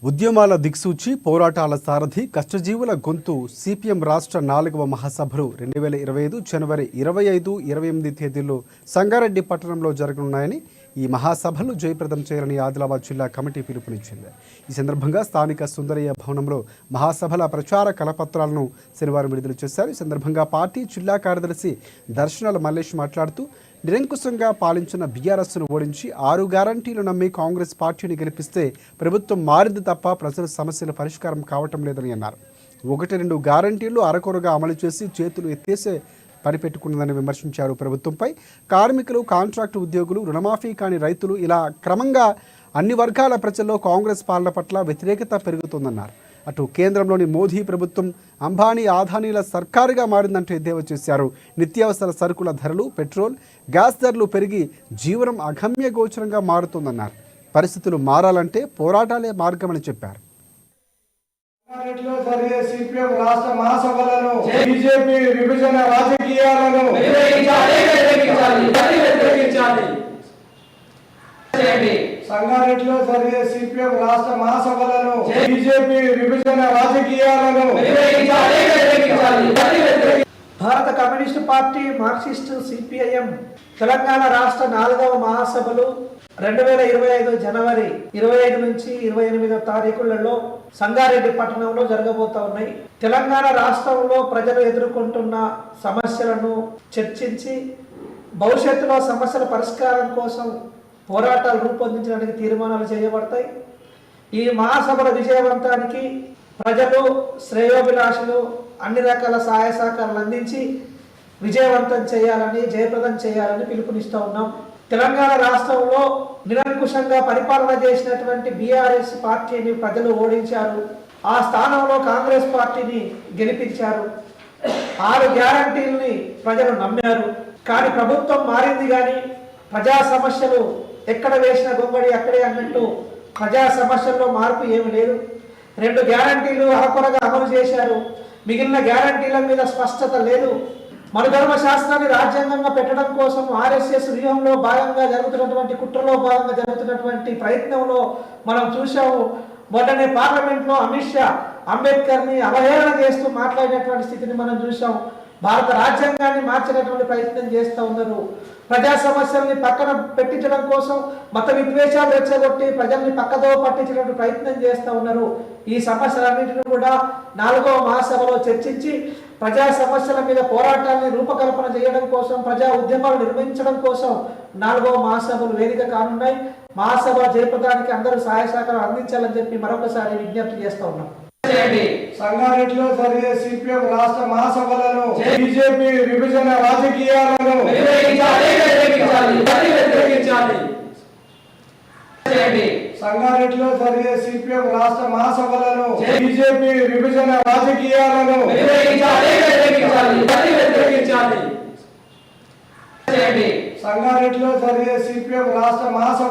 ఉద్యమాల దిక్సూచి పోరాటాల సారథి కష్టజీవుల గొంతు సిపిఎం రాష్ట్ర 4వ మహాసభలు 2025 జనవరి 25-28 తేదీల్లో సంగారెడ్డి పట్టణంలో జరగనున్నాయని ఈ మహాసభలు జయప్రదం చేయాలని ఆదిలాబాద్ జిల్లా కమిటీ పిలుపునిచ్చింది. ఈ సందర్భంగా స్థానిక సుందరయ్య భవనంలో మహాసభల ప్రచార కరపత్రాలను శనివారం విడుదల చేశారు. ఈ సందర్భంగా పార్టీ జిల్లా కార్యదర్శి దర్శనాల మల్లేష్ మాట్లాడుతూ నిరంకుశంగా పాలించిన బీఆర్ఎస్ను ఓడించి 6 గ్యారంటీలు నమ్మి కాంగ్రెస్ పార్టీని గెలిపిస్తే ప్రభుత్వం మారింది తప్ప ప్రజల సమస్యల పరిష్కారం కావటం లేదని అన్నారు. 1-2 గ్యారంటీలు అరకొరగా అమలు చేసి చేతులు ఎత్తేసే పనిపెట్టుకున్నదని విమర్శించారు. ప్రభుత్వంపై కార్మికులు, కాంట్రాక్టు ఉద్యోగులు, రుణమాఫీ కాని రైతులు ఇలా క్రమంగా అన్ని వర్గాల ప్రజల్లో కాంగ్రెస్ పాలన పట్ల వ్యతిరేకత పెరుగుతోందన్నారు. అటు కేంద్రంలోని మోదీ ప్రభుత్వం అంబానీ, ఆదానీల సర్కారుగా మారిందంటూ ఎద్దేవా చేశారు. నిత్యావసర సరుకుల ధరలు, పెట్రోల్, గ్యాస్ ధరలు పెరిగి జీవనం అగమ్య గోచరంగా మారుతోందన్నారు. పరిస్థితులు మారాలంటే పోరాటాలే మార్గమని చెప్పారు. సిపిఎం రాష్ట్ర మహాసభలను బీజేపీ విభజన రాజకీయాలను సంగారెడ్డిలో జరిగే సిపిఎం రాష్ట్ర మహాసభలను బీజేపీ విభజన రాజకీయాలను భారత communist party, Marxist, CPIM Telangana రాష్ట్ర 4వ మహాసభలు 2025 జనవరి 25 నుంచి 28వ తారీఖులలో సంగారెడ్డి పట్టణంలో జరగబోతా ఉన్నాయి. తెలంగాణ రాష్ట్రంలో ప్రజలు ఎదుర్కొంటున్న సమస్యలను చర్చించి భవిష్యత్తులో సమస్యల పరిష్కారం కోసం పోరాటాలు రూపొందించడానికి తీర్మానాలు చేయబడతాయి. ఈ మహాసభల విజయవంతానికి ప్రజలు, శ్రేయోభిలాషులు అన్ని రకాల సహాయ సహకారాలు అందించి విజయవంతం చేయాలని, జయప్రదం చేయాలని పిలుపునిస్తూ ఉన్నాం. తెలంగాణ రాష్ట్రంలో నిరంకుశంగా పరిపాలన చేసినటువంటి బీఆర్ఎస్ పార్టీని ప్రజలు ఓడించారు. ఆ స్థానంలో కాంగ్రెస్ పార్టీని గెలిపించారు. 6 గ్యారంటీల్ని ప్రజలు నమ్మారు. కానీ ప్రభుత్వం మారింది, కానీ ప్రజా సమస్యలు ఎక్కడ వేసిన గొంగడి అక్కడే అన్నట్టు ప్రజా సమస్యల్లో మార్పు ఏమి లేదు. 2 గ్యారంటీలు అరకొరగా అమలు చేశారు. మిగిలిన గ్యారంటీల మీద స్పష్టత లేదు. మనుధర్మ శాస్త్రాన్ని రాజ్యాంగంగా పెట్టడం కోసం ఆర్ఎస్ఎస్ వ్యూహంలో భాగంగా జరుగుతున్నటువంటి, కుట్రలో భాగంగా జరుగుతున్నటువంటి ప్రయత్నంలో మనం చూసాము. మొన్ననే పార్లమెంట్లో అమిత్ షా అంబేద్కర్ని అవహేళన చేస్తూ మాట్లాడినటువంటి స్థితిని మనం చూసాం. భారత రాజ్యాంగాన్ని మార్చినటువంటి ప్రయత్నం చేస్తూ ఉన్నారు. ప్రజా సమస్యల్ని పక్కన పెట్టించడం కోసం మత విద్వేషాలు రెచ్చగొట్టి ప్రజల్ని పక్కదో పట్టించినటువంటి ప్రయత్నం చేస్తూ ఉన్నారు. ఈ సమస్యలన్నింటినీ కూడా 4వ మహాసభలో చర్చించి ప్రజా సమస్యల మీద పోరాటాన్ని రూపకల్పన చేయడం కోసం, ప్రజా ఉద్యమాలు నిర్వహించడం కోసం 4వ మహాసభలు వేదిక కానున్నాయి. మహాసభ జయప్రదానికి అందరూ సహాయ సహకారం అందించాలని చెప్పి మరొకసారి విజ్ఞప్తి చేస్తూ ఉన్నాం. సంగారెడ్డిలో జరిగే సిపిఎం రాష్ట్ర మహాసభలను బీజేపీ విభజన రాజకీయాలను సంగారెడ్డిలో జరిగే సిపిఎం రాష్ట్ర మహాసభలను బీజేపీ విభజన రాజకీయాలను సంగారెడ్డిలో జరిగే సిపిఎం రాష్ట్ర మహాసభ